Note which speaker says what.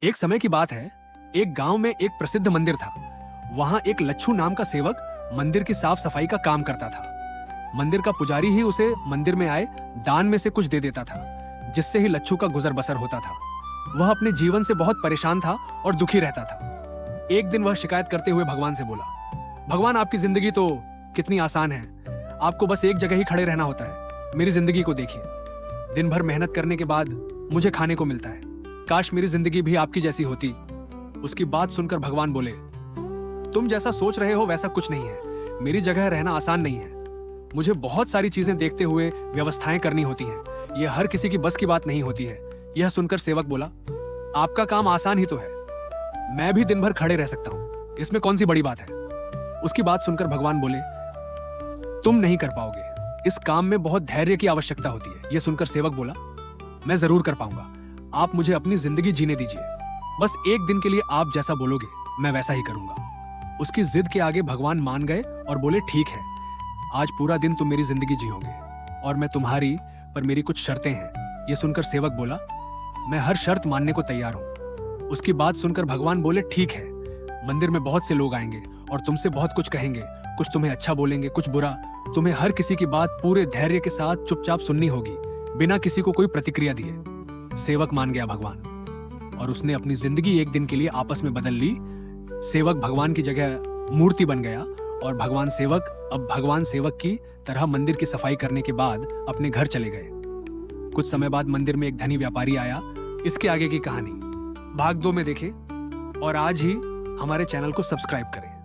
Speaker 1: एक समय की बात है, एक गांव में एक प्रसिद्ध मंदिर था। वहां एक लच्छू नाम का सेवक मंदिर की साफ सफाई का काम करता था। मंदिर का पुजारी ही उसे मंदिर में आए दान में से कुछ दे देता था, जिससे ही लच्छू का गुजर बसर होता था। वह अपने जीवन से बहुत परेशान था और दुखी रहता था। एक दिन वह शिकायत करते हुए भगवान से बोला, भगवान, आपकी जिंदगी तो कितनी आसान है, आपको बस एक जगह ही खड़े रहना होता है। मेरी जिंदगी को देखिए, दिन भर मेहनत करने के बाद मुझे खाने को मिलता है। काश मेरी जिंदगी भी आपकी जैसी होती। उसकी बात सुनकर भगवान बोले, तुम जैसा सोच रहे हो वैसा कुछ नहीं है। मेरी जगह रहना आसान नहीं है। मुझे बहुत सारी चीजें देखते हुए व्यवस्थाएं करनी होती हैं। यह हर किसी की बस की बात नहीं होती है। यह सुनकर सेवक बोला, आपका काम आसान ही तो है, मैं भी दिन भर खड़े रह सकता हूं, इसमें कौन सी बड़ी बात है। उसकी बात सुनकर भगवान बोले, तुम नहीं कर पाओगे, इस काम में बहुत धैर्य की आवश्यकता होती है। यह सुनकर सेवक बोला, मैं जरूर कर पाऊंगा, आप मुझे अपनी जिंदगी जीने दीजिए। बस एक दिन के लिए आप जैसा बोलोगे मैं वैसा ही करूंगा। उसकी जिद के आगे भगवान मान गए और बोले, ठीक है, आज पूरा दिन तुम मेरी जिंदगी जियोगे और मैं तुम्हारी, पर मेरी कुछ शर्तें हैं। यह सुनकर सेवक बोला, मैं हर शर्त मानने को तैयार हूं। उसकी बात सुनकर भगवान बोले, ठीक है, मंदिर में बहुत से लोग आएंगे और तुमसे बहुत कुछ कहेंगे, कुछ तुम्हें अच्छा बोलेंगे, कुछ बुरा। तुम्हें हर किसी की बात पूरे धैर्य के साथ चुपचाप सुननी होगी, बिना किसी को कोई प्रतिक्रिया दिए। सेवक मान गया भगवान और उसने अपनी जिंदगी एक दिन के लिए आपस में बदल ली। सेवक भगवान की जगह मूर्ति बन गया और भगवान सेवक की तरह मंदिर की सफाई करने के बाद अपने घर चले गए। कुछ समय बाद मंदिर में एक धनी व्यापारी आया। इसके आगे की कहानी भाग 2 में देखें और आज ही हमारे चैनल को सब्सक्राइब करें।